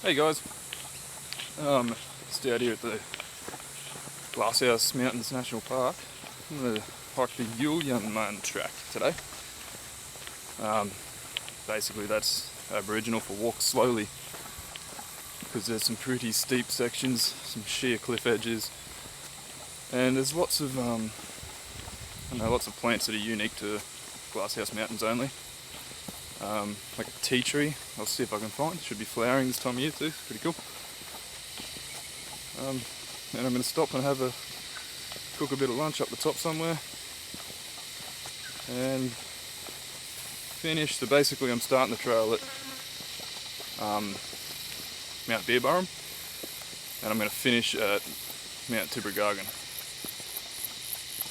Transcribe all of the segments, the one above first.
Hey guys, just out here at the Glasshouse Mountains National Park. I'm going to hike the Yul-Yan-Man Trail today. Basically that's Aboriginal for walk slowly, because there's some pretty steep sections, some sheer cliff edges, and there's lots of lots of plants that are unique to Glasshouse Mountains only. Like a tea tree, I'll see if I can find. It should be flowering this time of year too, pretty cool. And I'm going to stop and cook a bit of lunch up the top somewhere and finish. So basically I'm starting the trail at Mount Beerburrum and I'm going to finish at Mount Tibbergargan.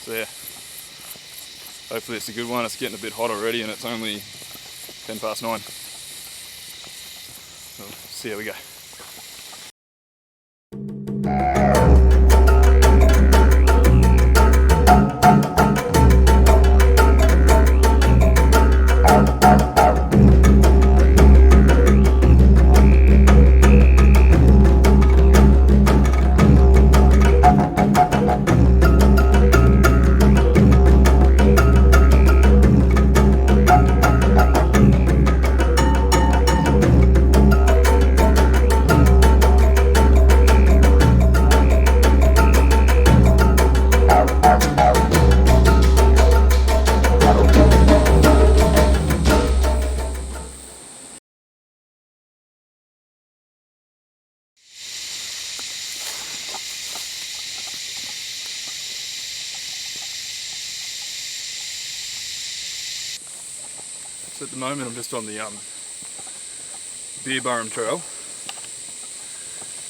So yeah, hopefully it's a good one. It's getting a bit hot already and it's only 9:10. So see how we go. So at the moment I'm just on the Beerburrum Trail,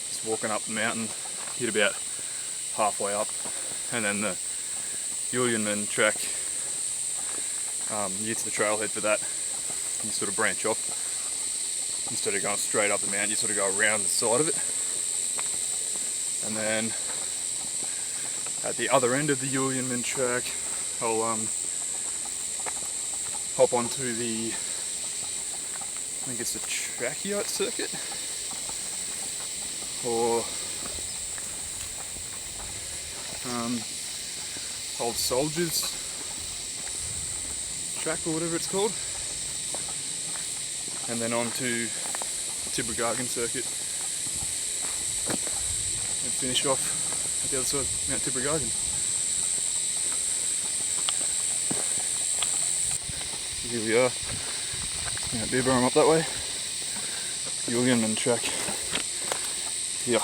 just walking up the mountain, hit about halfway up, and then the Yul-Yan-Man track, you get to the trailhead for that, you sort of branch off. Instead of going straight up the mountain, you sort of go around the side of it, and then at the other end of the Yul-Yan-Man track I'll hop onto the, I think it's the Trachyite circuit, or Old Soldiers track or whatever it's called, and then onto Tibbergargan circuit and finish off at the other side of Mount Tibbergargan. Here we are, Mount Beerburrum up that way, Yul-Yan-Man track here.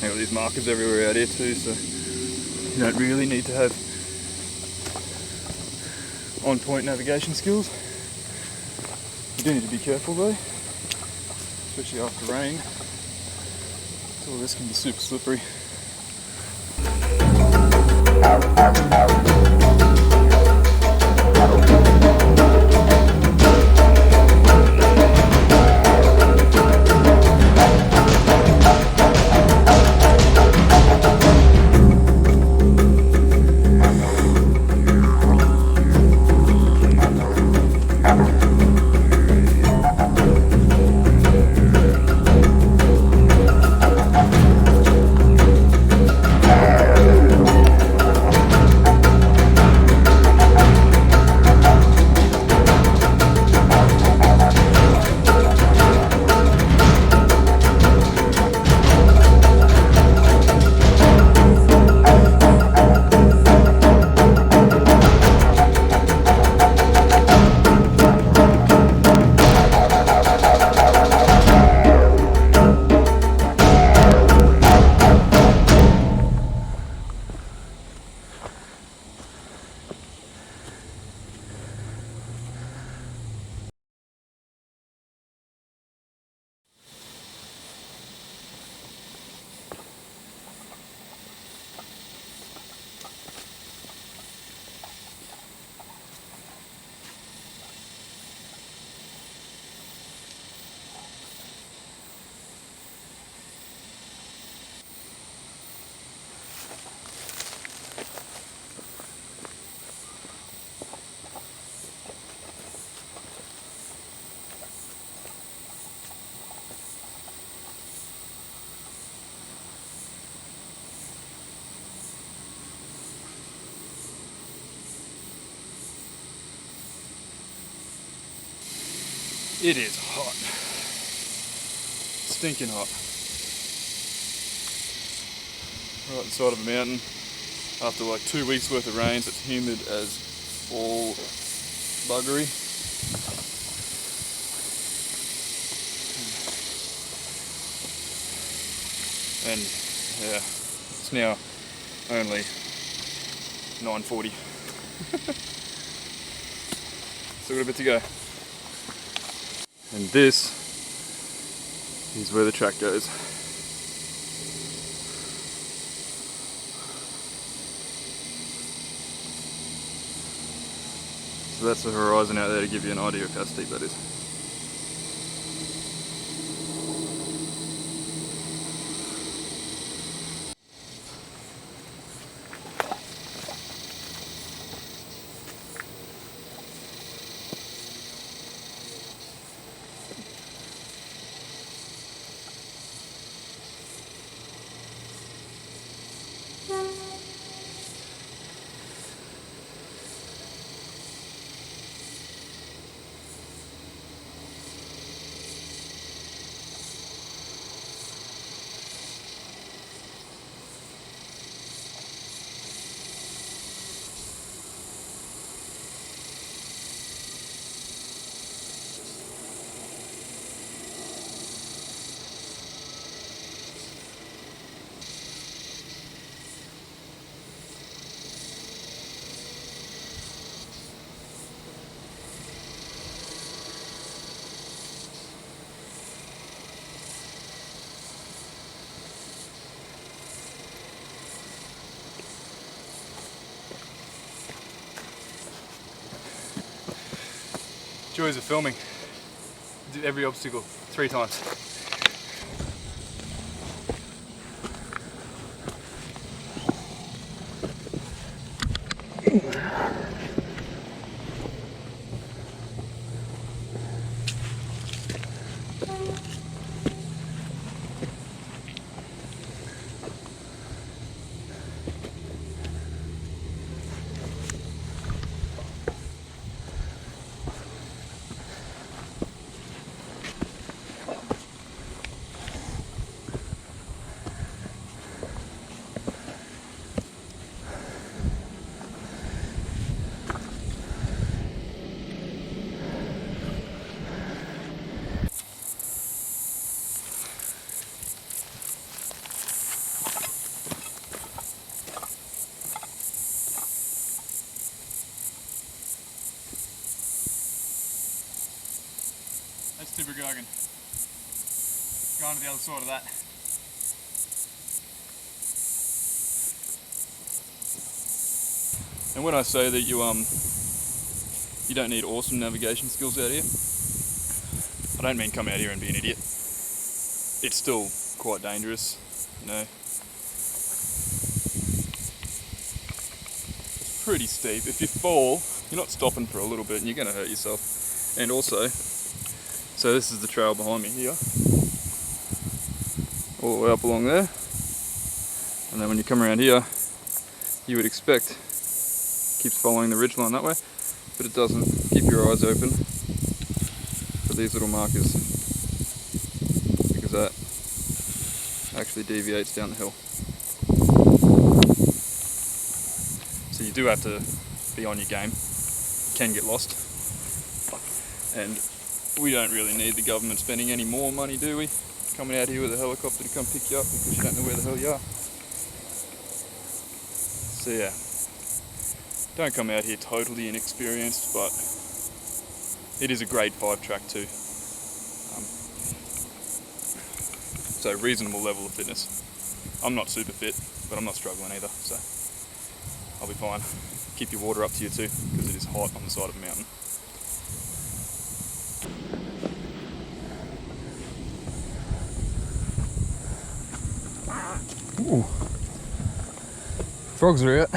I've got these markers everywhere out here too, so you don't really need to have on-point navigation skills. You do need to be careful though, especially after rain. All this can be super slippery. It is hot. Stinking hot. Right at the side of a mountain. After like 2 weeks worth of rains, it's humid as all buggery. And yeah, it's now only 9:40. Still got a bit to go. And this is where the track goes. So that's the horizon out there to give you an idea of how steep that is. Joys of filming. Did every obstacle 3 times. That's Tibbergargan. Going to the other side of that. And when I say that you don't need awesome navigation skills out here, I don't mean come out here and be an idiot. It's still quite dangerous, you know. It's pretty steep. If you fall, you're not stopping for a little bit and you're going to hurt yourself. And also, so this is the trail behind me here, all the way up along there. And then when you come around here, you would expect it keeps following the ridgeline that way, but it doesn't. Keep your eyes open for these little markers, because that actually deviates down the hill. So you do have to be on your game. You can get lost. And we don't really need the government spending any more money, do we? Coming out here with a helicopter to come pick you up because you don't know where the hell you are. So yeah, don't come out here totally inexperienced, but it is a grade 5 track too. So reasonable level of fitness. I'm not super fit, but I'm not struggling either, so I'll be fine. Keep your water up to you too, because it is hot on the side of a mountain. Ooh. Frogs are out.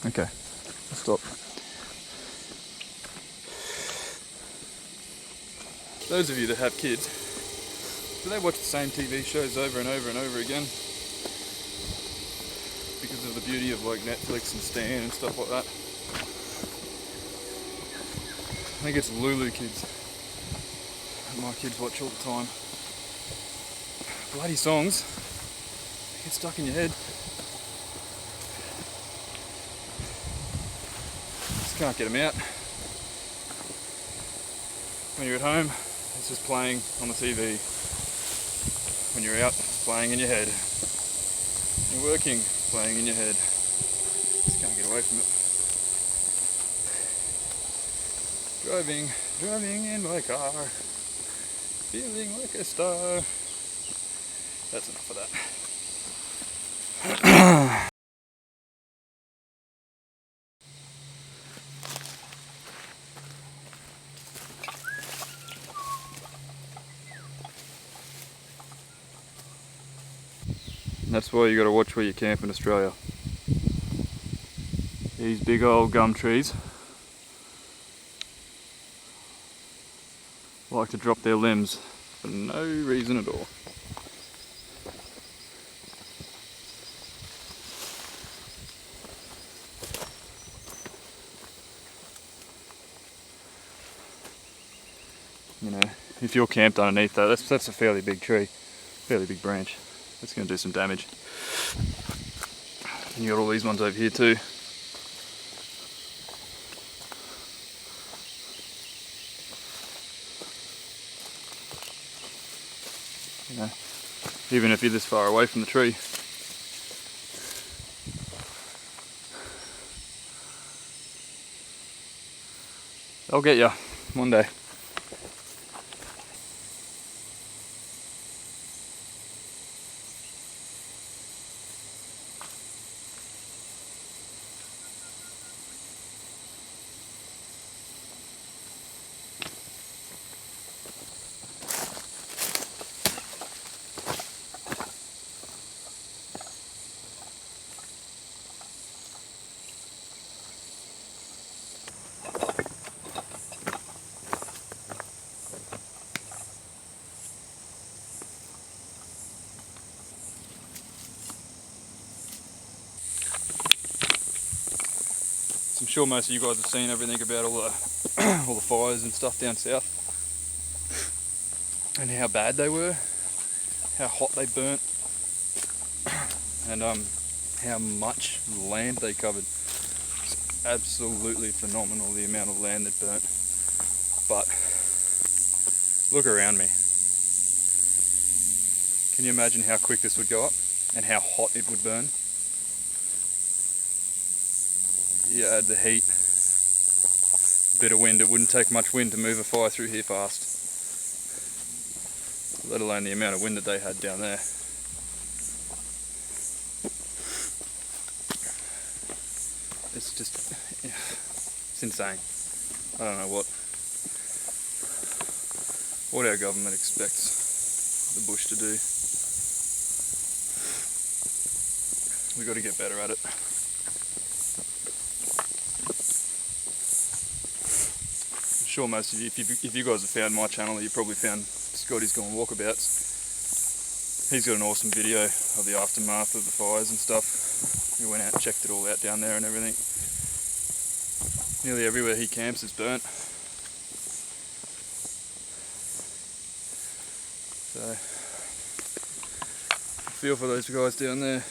Okay, stop. Those of you that have kids, do they watch the same TV shows over and over and over again? Because of the beauty of like Netflix and Stan and stuff like that. I think it's Lulu Kids that my kids watch all the time. Bloody songs, they get stuck in your head. Just can't get them out. When you're at home, it's just playing on the TV. When you're out, it's playing in your head. When you're working, it's playing in your head. Just can't get away from it. Driving in my car, feeling like a star. That's enough of that. And that's why you got to watch where you camp in Australia. These big old gum trees like to drop their limbs for no reason at all. You know, if you're camped underneath that, that's a fairly big tree, fairly big branch. That's going to do some damage. And you got all these ones over here too. You know, even if you're this far away from the tree. They'll get you one day. I'm sure most of you guys have seen everything about all the fires and stuff down south, and how bad they were, how hot they burnt, and how much land they covered. It's absolutely phenomenal the amount of land that burnt. But look around me. Can you imagine how quick this would go up and how hot it would burn? You add the heat, bit of wind. It wouldn't take much wind to move a fire through here fast, let alone the amount of wind that they had down there. It's just, it's insane. I don't know what our government expects the bush to do. We've got to get better at it. I'm sure most of you, if you guys have found my channel, you probably found Scotty's Gone Walkabouts. He's got an awesome video of the aftermath of the fires and stuff. We went out and checked it all out down there and everything. Nearly everywhere he camps is burnt. So, I feel for those guys down there.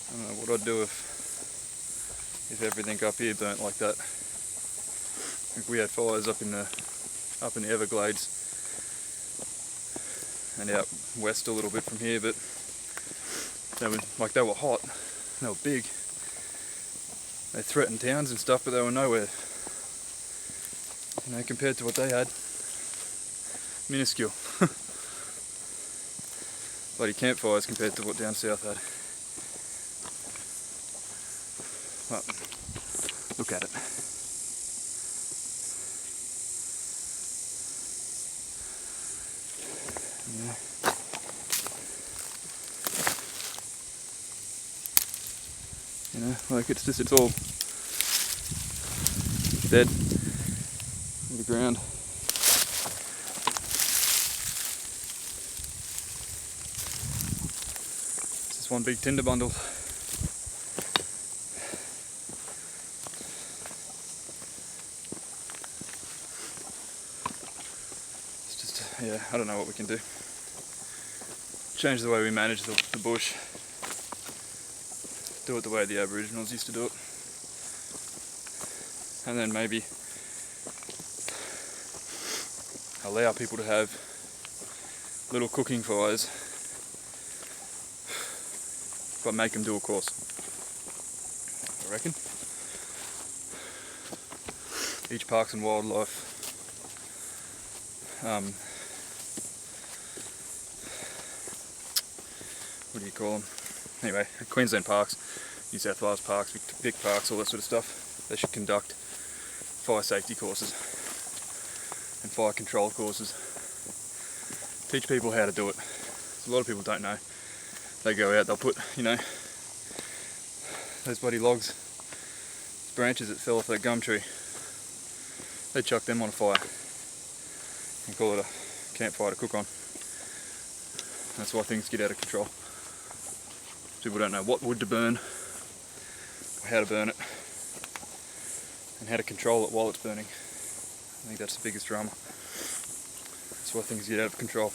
I don't know what I'd do if everything up here burnt like that. If we had fires up in the Everglades and out west a little bit from here, but they were hot, they were big. They threatened towns and stuff, but they were nowhere, you know, compared to what they had. Minuscule. Bloody campfires compared to what down south had. But look at it. Yeah. You know, like it's all dead to the ground. It's just one big tinder bundle. It's just, yeah, I don't know what we can do. Change the way we manage the bush. Do it the way the Aboriginals used to do it. And then maybe allow people to have little cooking fires, but make them do a course, I reckon. Each Parks and Wildlife what do you call them? Anyway, Queensland Parks, New South Wales Parks, Vic Parks, all that sort of stuff, they should conduct fire safety courses and fire control courses. Teach people how to do it. A lot of people don't know. They go out, they'll put, you know, those bloody logs, branches that fell off that gum tree, they chuck them on a fire and call it a campfire to cook on. That's why things get out of control. People don't know what wood to burn, or how to burn it, and how to control it while it's burning. I think that's the biggest drama. That's why things get out of control.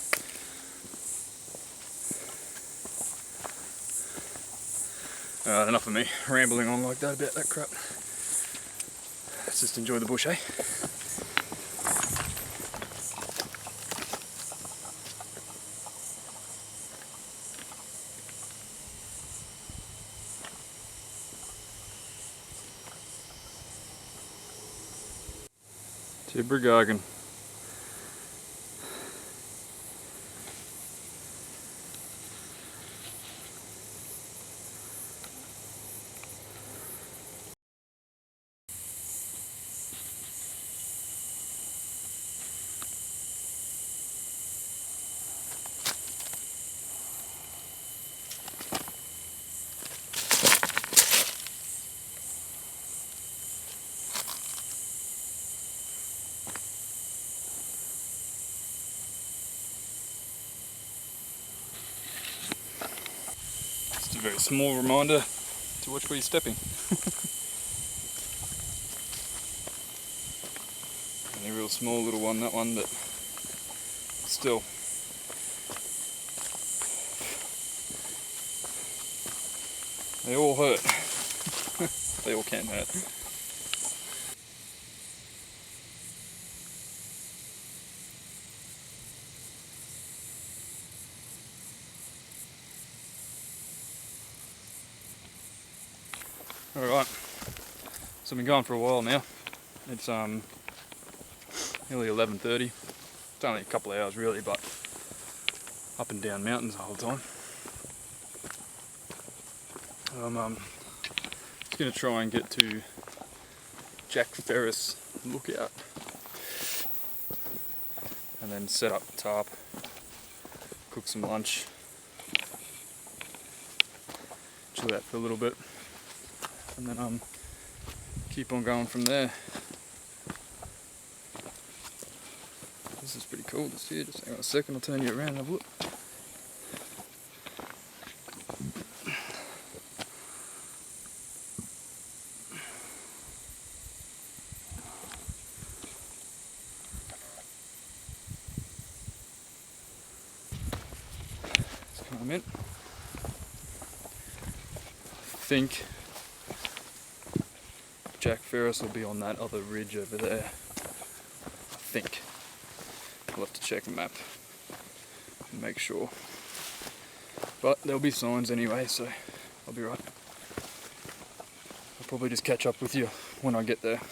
Alright, enough of me rambling on like that about that crap. Let's just enjoy the bush, eh? Tibbergargan. Just a very small reminder to watch where you're stepping. Only a real small little one, that one, but still. They all hurt. They all can hurt. Alright, so I've been going for a while now. It's nearly 11:30. It's only a couple of hours really, but up and down mountains the whole time. I'm just going to try and get to Jack Ferris Lookout and then set up tarp, cook some lunch, chill out for a little bit, and then keep on going from there. This is pretty cool, this here. Just hang on a second, I'll turn you around and have a look. Let's come in. I think Jack Ferris will be on that other ridge over there. I think. I'll have to check the map and make sure. But there'll be signs anyway, so I'll be right. I'll probably just catch up with you when I get there.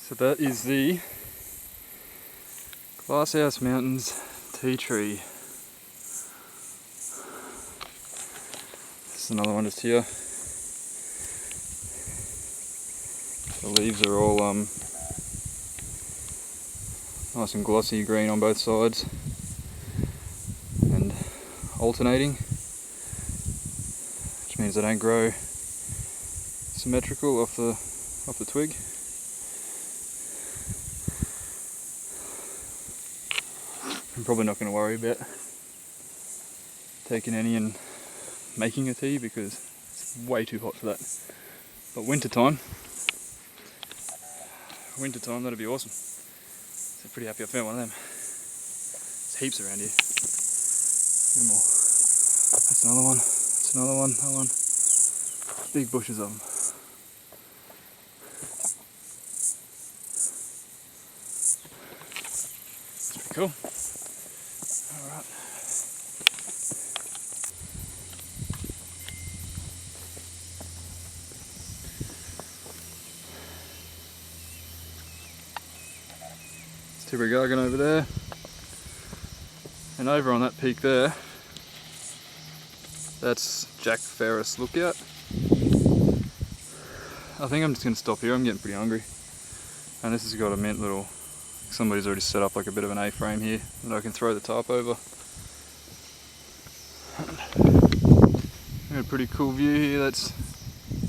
So that is the Glasshouse Mountains Tea Tree. This There's another one just here. The leaves are all nice and glossy green on both sides and alternating, which means they don't grow symmetrical off the twig. I'm probably not going to worry about taking any and making a tea because it's way too hot for that. But wintertime, that'd be awesome. So pretty happy I found one of them. There's heaps around here. Look at them all. That's another one. That's another one. That one. Big bushes of them. That's pretty cool. Alright. Gargan over there, and over on that peak there, that's Jack Ferris Lookout. I think I'm just going to stop here. I'm getting pretty hungry, and this has got a mint little, somebody's already set up like a bit of an A-frame here that I can throw the tarp over. Got a pretty cool view here. That's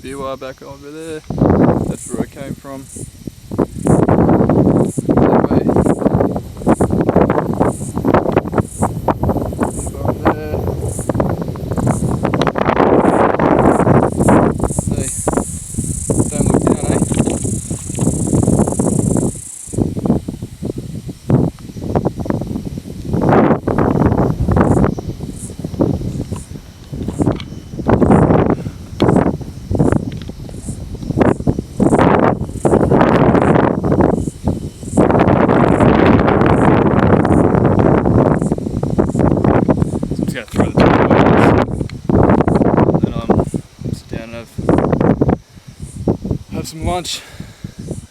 BUR back over there. That's where I came from. Some lunch,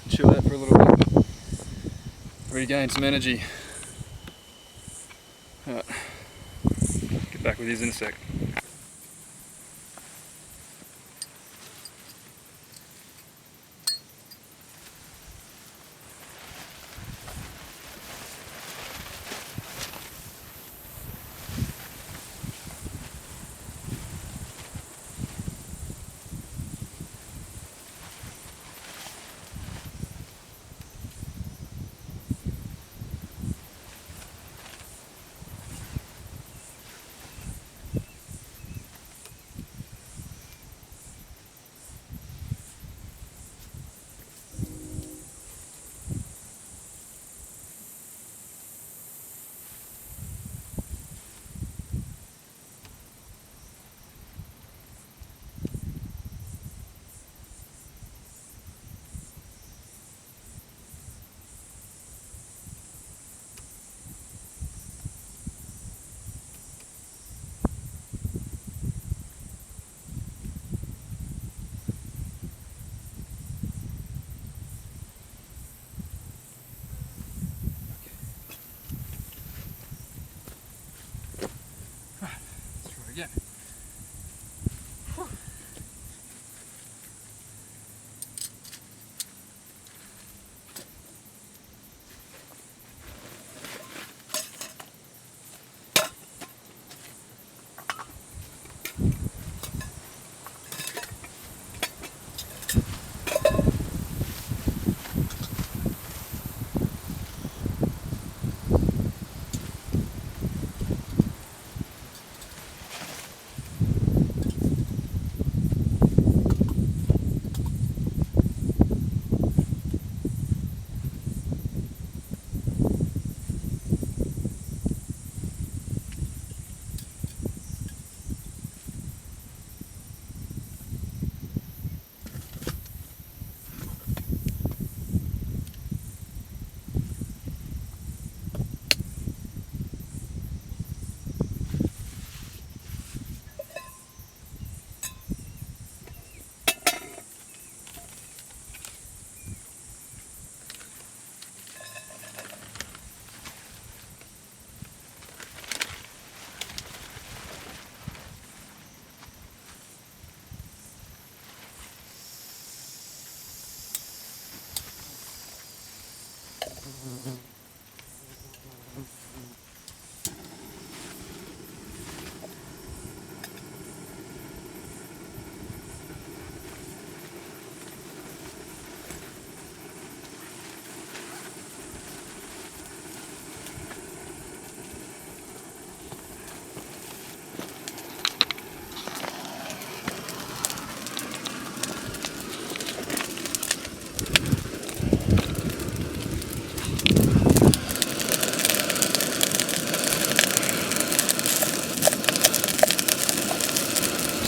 chill out for a little bit, regain some energy. Alright, get back with these in a sec. Again.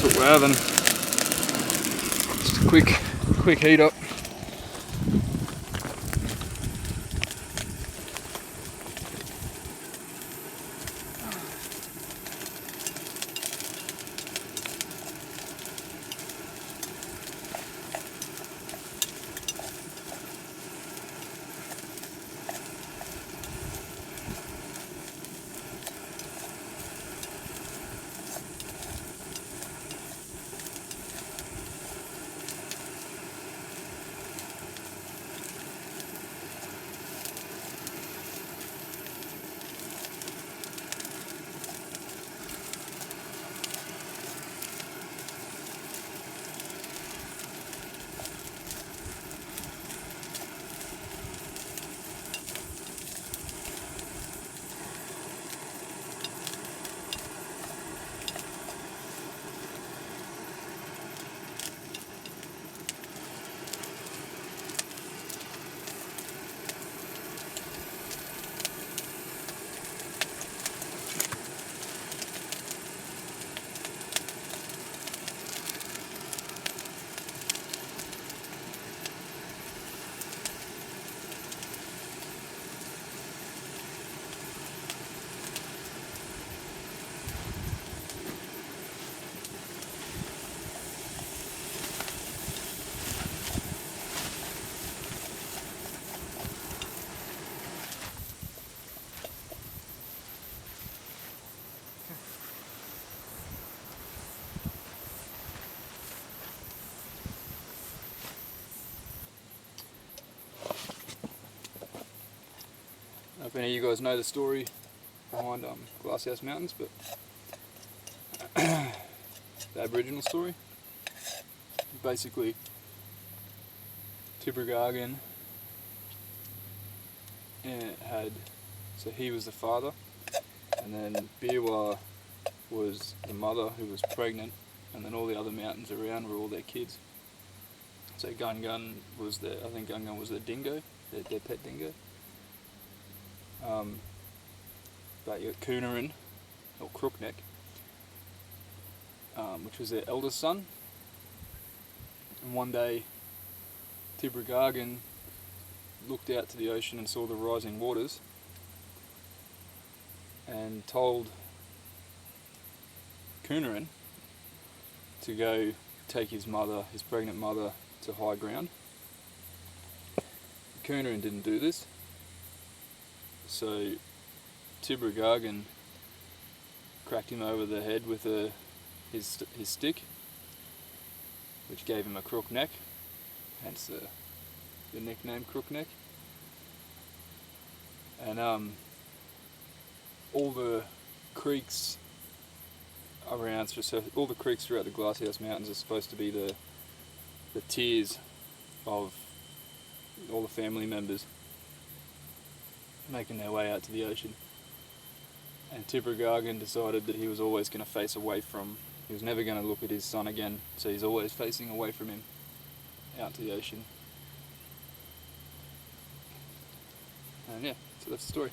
that's what we're having. Just a quick heat up. I don't know if any of you guys know the story behind Glasshouse Mountains, but the Aboriginal story. Basically, Tibrogargan so he was the father, and then Biwa was the mother who was pregnant, and then all the other mountains around were all their kids. So Gun was I think Gun was their dingo, their pet dingo. But you got Coonarin, or Crookneck, which was their eldest son. And one day, Tibrogargan looked out to the ocean and saw the rising waters, and told Coonarin to go take his pregnant mother, to high ground. Coonarin didn't do this, so Tibrogargan cracked him over the head with his stick, which gave him a crook neck, hence the nickname Crookneck. And all the creeks around, so all the creeks throughout the Glasshouse Mountains are supposed to be the tears of all the family members making their way out to the ocean. And Tibrogargan decided that he was always going to face away from, he was never going to look at his son again, so he's always facing away from him, out to the ocean. And yeah, so that's the story.